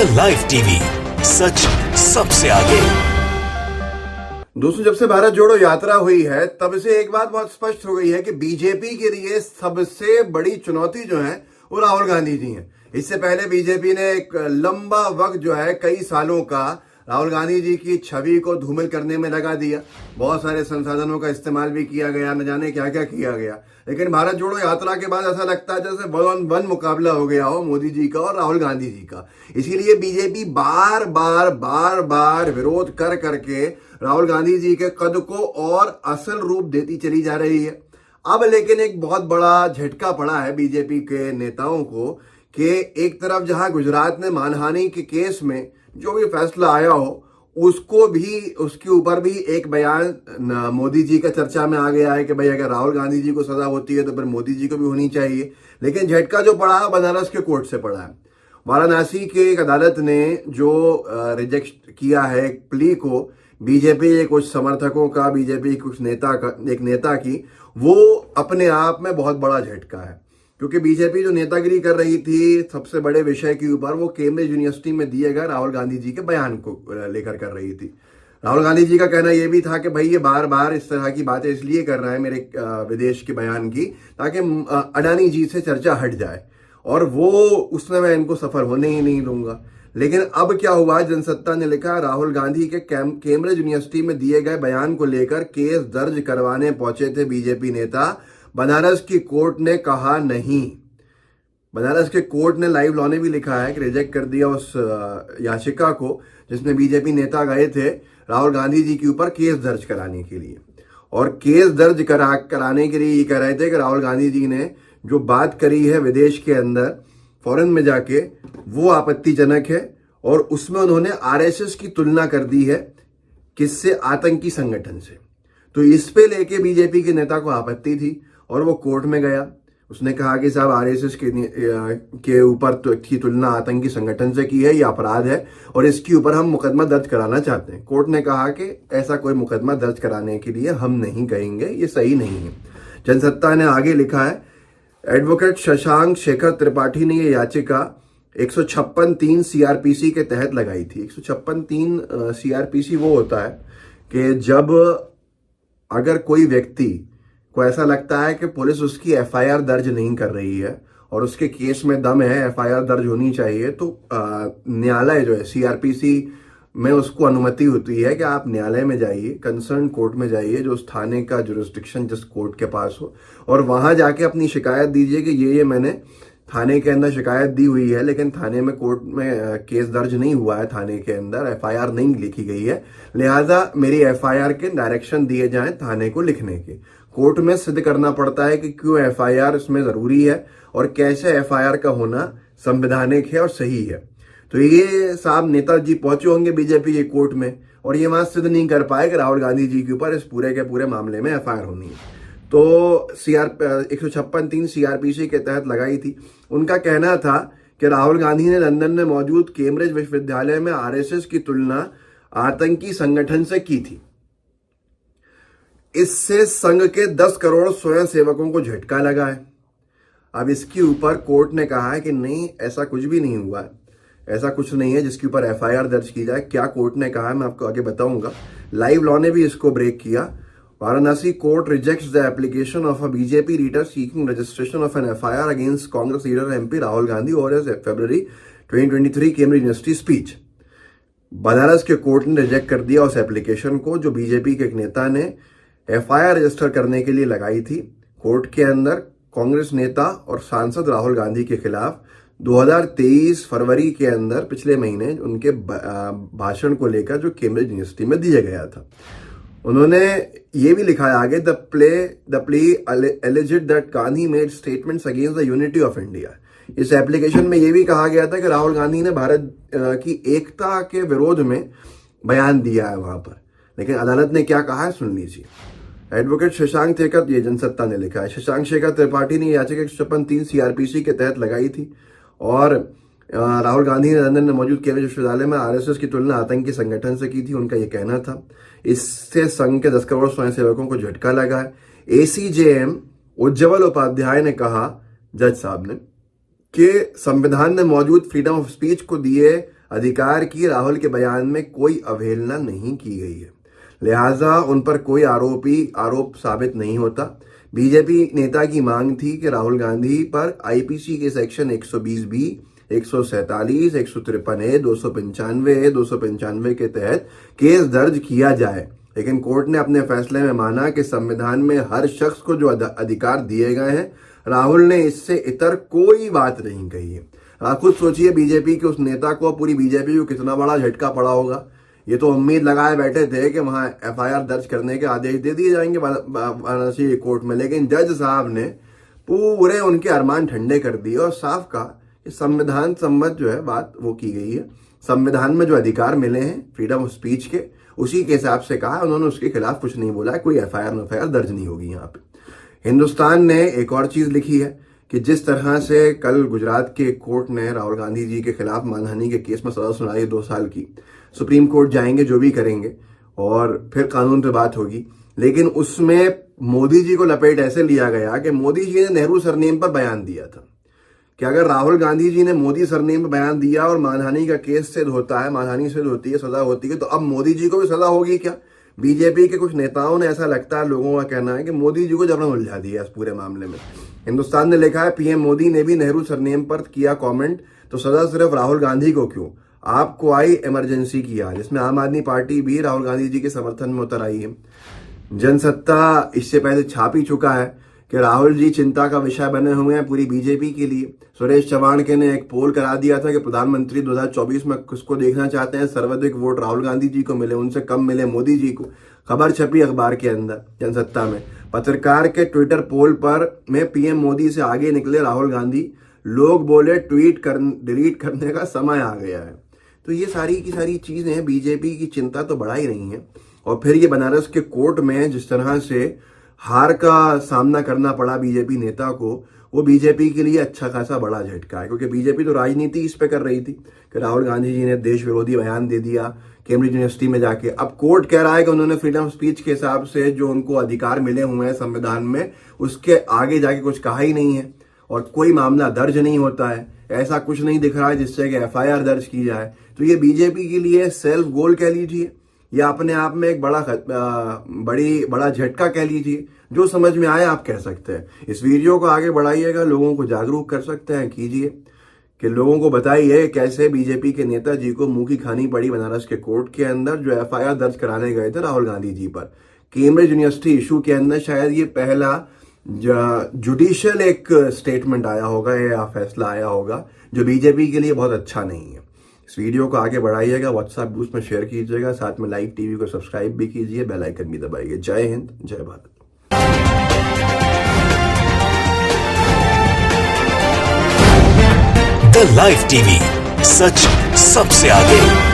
The live TV, सच सबसे आगे। दोस्तों, जब से भारत जोड़ो यात्रा हुई है तब से एक बात बहुत स्पष्ट हो गई है कि बीजेपी के लिए सबसे बड़ी चुनौती जो है वो राहुल गांधी जी हैं। इससे पहले बीजेपी ने एक लंबा वक्त जो है कई सालों का राहुल गांधी जी की छवि को धूमिल करने में लगा दिया। बहुत सारे संसाधनों का इस्तेमाल भी किया गया, न जाने क्या क्या किया गया। लेकिन भारत जोड़ो यात्रा के बाद ऐसा लगता है जैसे 1-on-1 मुकाबला हो गया हो मोदी जी का और राहुल गांधी जी का। इसीलिए बीजेपी बार बार विरोध कर करके राहुल गांधी जी के कद को और असल रूप देती चली जा रही है। अब लेकिन एक बहुत बड़ा झटका पड़ा है बीजेपी के नेताओं को कि एक तरफ जहां गुजरात में मानहानि के केस में जो भी फैसला आया हो उसके ऊपर भी एक बयान मोदी जी का चर्चा में आ गया है कि भाई अगर राहुल गांधी जी को सजा होती है तो फिर मोदी जी को भी होनी चाहिए। लेकिन झटका जो पड़ा है बनारस के कोर्ट से पड़ा है। वाराणसी के एक अदालत ने जो रिजेक्ट किया है एक प्ली को बीजेपी के कुछ समर्थकों का, बीजेपी कुछ नेता की, वो अपने आप में बहुत बड़ा झटका है। क्योंकि बीजेपी जो नेतागिरी कर रही थी सबसे बड़े विषय के ऊपर, वो केम्ब्रिज यूनिवर्सिटी में दिए गए राहुल गांधी जी के बयान को लेकर कर रही थी। राहुल गांधी जी का कहना यह भी था कि भाई ये बार बार इस तरह की बातें इसलिए कर रहा है मेरे विदेश के बयान की, ताकि अडानी जी से चर्चा हट जाए, और वो उसमें मैं इनको सफल होने ही नहीं दूंगा। लेकिन अब क्या हुआ, जनसत्ता ने लिखा राहुल गांधी के केम्ब्रिज यूनिवर्सिटी में दिए गए बयान को लेकर केस दर्ज करवाने पहुंचे थे बीजेपी नेता। बनारस की कोर्ट ने कहा नहीं। बनारस के कोर्ट ने लाइव लॉ ने भी लिखा है कि रिजेक्ट कर दिया उस याचिका को जिसमें बीजेपी नेता गए थे राहुल गांधी जी के ऊपर केस दर्ज कराने के लिए। और केस दर्ज कराने के लिए ये कह रहे थे कि राहुल गांधी जी ने जो बात करी है विदेश के अंदर फॉरेन में जाके, वो आपत्तिजनक है, और उसमें उन्होंने आरएसएस की तुलना कर दी है किससे, आतंकी संगठन से। तो इस पे लेके बीजेपी के नेता को आपत्ति थी और वो कोर्ट में गया। उसने कहा कि साहब आरएसएस के ऊपर की तुलना आतंकी संगठन से की है, ये अपराध है और इसके ऊपर हम मुकदमा दर्ज कराना चाहते हैं। कोर्ट ने कहा कि ऐसा कोई मुकदमा दर्ज कराने के लिए हम नहीं कहेंगे, ये सही नहीं है। जनसत्ता ने आगे लिखा है, एडवोकेट शशांक शेखर त्रिपाठी ने ये याचिका 156(3) सीआरपीसी के तहत लगाई थी। 156(3) सीआरपीसी वो होता है कि जब अगर कोई व्यक्ति को ऐसा लगता है कि पुलिस उसकी एफआईआर दर्ज नहीं कर रही है और उसके केस में दम है, एफआईआर दर्ज होनी चाहिए, तो न्यायालय जो है सीआरपीसी में उसको अनुमति होती है कि आप न्यायालय में जाइए, कंसर्न कोर्ट में जाइए, जो उस थाने का जुरिस्डिक्शन जिस कोर्ट के पास हो, और वहां जाके अपनी शिकायत दीजिए कि ये मैंने थाने के अंदर शिकायत दी हुई है, लेकिन थाने में कोर्ट में केस दर्ज नहीं हुआ है, थाने के अंदर एफआईआर नहीं लिखी गई है, लिहाजा मेरी एफआईआर के डायरेक्शन दिए जाएं थाने को लिखने के। कोर्ट में सिद्ध करना पड़ता है कि क्यों एफआईआर इसमें जरूरी है और कैसे एफआईआर का होना संवैधानिक है और सही है। तो ये साहब नेताजी पहुंचे होंगे बीजेपी के कोर्ट में और ये वहां सिद्ध नहीं कर पाए कि राहुल गांधी जी के ऊपर इस पूरे के पूरे मामले में एफआईआर होनी है। तो 156(3) सीआरपीसी के तहत लगाई थी। उनका कहना था कि राहुल गांधी ने लंदन में मौजूद केम्ब्रिज विश्वविद्यालय में आरएसएस की तुलना आतंकी संगठन से की थी। इससे संघ के 10 करोड़ स्वयं सेवकों को झटका लगा है। अब इसके ऊपर कोर्ट ने कहा है कि नहीं, ऐसा कुछ भी नहीं हुआ है, ऐसा कुछ नहीं है जिसके ऊपर एफआईआर दर्ज की जाए। क्या कोर्ट ने कहा है मैं आपको आगे बताऊंगा। लाइव लॉ ने भी इसको ब्रेक किया। Varanasi court rejects the application of a BJP leader seeking registration of an FIR against Congress leader MP Rahul Gandhi और फरवरी 2023 केम्ब्रिज यूनिवर्सिटी स्पीच। बनारस के कोर्ट ने रिजेक्ट कर दिया उस एप्लीकेशन को जो बीजेपी के एक नेता ने एफआईआर रजिस्टर करने के लिए लगाई थी कोर्ट के अंदर कांग्रेस नेता और सांसद राहुल गांधी के खिलाफ 2023 फरवरी के अंदर पिछले महीने उनके भाषण को लेकर जो केम्ब्रिज यूनिवर्सिटी में दिया गया था। उन्होंने ये भी लिखा है आगे, the play alleged that Gandhi made statements against the unity of India. इस एप्लीकेशन में ये भी कहा गया था कि राहुल गांधी ने भारत की एकता के विरोध में बयान दिया है वहां पर। लेकिन अदालत ने क्या कहा है सुन लीजिए। एडवोकेट शशांक शेखर, ये जनसत्ता ने लिखा है, शशांक शेखर त्रिपाठी ने याचिका 156(3) सीआरपीसी के तहत लगाई थी और राहुल गांधी ने लंदन में मौजूद केंद्रीय विश्वविद्यालय में आरएसएस की तुलना आतंकी संगठन से की थी। उनका यह कहना था। इससे संघ के 10 करोड़ स्वयंसेवकों को झटका लगा है। एसीजेएम उज्जवल उपाध्याय ने कहा, जज साहब ने, कि संविधान में मौजूद फ्रीडम ऑफ स्पीच को दिए अधिकार की राहुल के बयान में कोई अवहेलना नहीं की गई है, लिहाजा उन पर कोई आरोप साबित नहीं होता। बीजेपी नेता की मांग थी कि राहुल गांधी पर आईपीसी के सेक्शन 120B, 147, 153A, 295A, 295 के तहत केस दर्ज किया जाए, लेकिन कोर्ट ने अपने फैसले में माना कि संविधान में हर शख्स को जो अधिकार दिए गए हैं, राहुल ने इससे इतर कोई बात नहीं कही है। आप खुद सोचिए, बीजेपी के उस नेता को, पूरी बीजेपी को कितना बड़ा झटका पड़ा होगा। ये तो उम्मीद लगाए बैठे थे कि वहां एफआईआर दर्ज करने के आदेश दे दिए जाएंगे वाराणसी कोर्ट में, लेकिन जज साहब ने पूरे उनके अरमान ठंडे कर दिए और साफ कहा कि संविधान सम्मत जो है बात वो की गई है। संविधान में जो अधिकार मिले हैं फ्रीडम ऑफ स्पीच के, उसी के हिसाब से कहा उन्होंने, उसके खिलाफ कुछ नहीं बोला है, कोई एफआईआर दर्ज नहीं होगी यहाँ पे। हिंदुस्तान ने एक और चीज लिखी है कि जिस तरह से कल गुजरात के कोर्ट ने राहुल गांधी जी के खिलाफ मानहानि के केस में सजा सुनाई 2 साल की, सुप्रीम कोर्ट जाएंगे, जो भी करेंगे और फिर कानून पे बात होगी, लेकिन उसमें मोदी जी को लपेट ऐसे लिया गया कि मोदी जी ने नेहरू सरनेम पर बयान दिया था कि अगर राहुल गांधी जी ने मोदी सरनेम पर बयान दिया और मानहानि का केस सिद्ध होता है, मानहानि सिद्ध होती है, सजा होती है, तो अब मोदी जी को भी सजा होगी क्या? बीजेपी के कुछ नेताओं ने, ऐसा लगता है, लोगों का कहना है कि मोदी जी को जबरन उलझा दिया इस पूरे मामले में। हिंदुस्तान ने लिखा है, पीएम मोदी ने भी नेहरू सरनेम पर किया कमेंट, तो सजा सिर्फ राहुल गांधी को क्यों? आपको आई इमरजेंसी की याद। इसमें आम आदमी पार्टी भी राहुल गांधी जी के समर्थन में उतर आई है। जनसत्ता इससे पहले छाप ही चुका है कि राहुल जी चिंता का विषय बने हुए हैं पूरी बीजेपी के लिए। सुरेश चव्हाण के ने एक पोल करा दिया था कि प्रधानमंत्री 2024 में किसको देखना चाहते हैं, सर्वाधिक वोट राहुल गांधी जी को मिले, उनसे कम मिले मोदी जी को। खबर छपी अखबार के अंदर जनसत्ता में। पत्रकार के ट्विटर पोल पर में पीएम मोदी से आगे निकले राहुल गांधी, लोग बोले डिलीट करने का समय आ गया है। तो ये सारी की सारी चीजें बीजेपी की चिंता तो बढ़ा ही रही हैं। और फिर ये बनारस के कोर्ट में जिस तरह से हार का सामना करना पड़ा बीजेपी नेता को, वो बीजेपी के लिए अच्छा खासा बड़ा झटका है, क्योंकि बीजेपी तो राजनीति इस पे कर रही थी कि राहुल गांधी जी ने देश विरोधी बयान दे दिया कैम्ब्रिज यूनिवर्सिटी में जाके। अब कोर्ट कह रहा है कि उन्होंने फ्रीडम ऑफ स्पीच के हिसाब से जो उनको अधिकार मिले हुए हैं संविधान में, उसके आगे जाके कुछ कहा ही नहीं है और कोई मामला दर्ज नहीं होता है। ऐसा कुछ नहीं दिख रहा है जिससे कि एफआईआर दर्ज की जाए। तो ये बीजेपी के लिए सेल्फ गोल कह लीजिए या अपने आप में एक बड़ा झटका कह लीजिए, जो समझ में आए आप कह सकते हैं। इस वीडियो को आगे बढ़ाइएगा, लोगों को जागरूक कर सकते हैं, कीजिए कि लोगों को बताइए कैसे बीजेपी के नेताजी को मुंह की खानी पड़ी बनारस के कोर्ट के अंदर, जो एफआईआर दर्ज कराने गए थे राहुल गांधी जी पर। कैम्ब्रिज यूनिवर्सिटी इशू के अंदर शायद ये पहला जुडिशियल एक स्टेटमेंट आया होगा या फैसला आया होगा जो बीजेपी के लिए बहुत अच्छा नहीं है। इस वीडियो को आगे बढ़ाइएगा, व्हाट्सएप ग्रुप में शेयर कीजिएगा, साथ में लाइव टीवी को सब्सक्राइब भी कीजिए, बेल आइकन भी दबाइए। जय हिंद, जय भारत। द लाइव टीवी, सच सबसे आगे।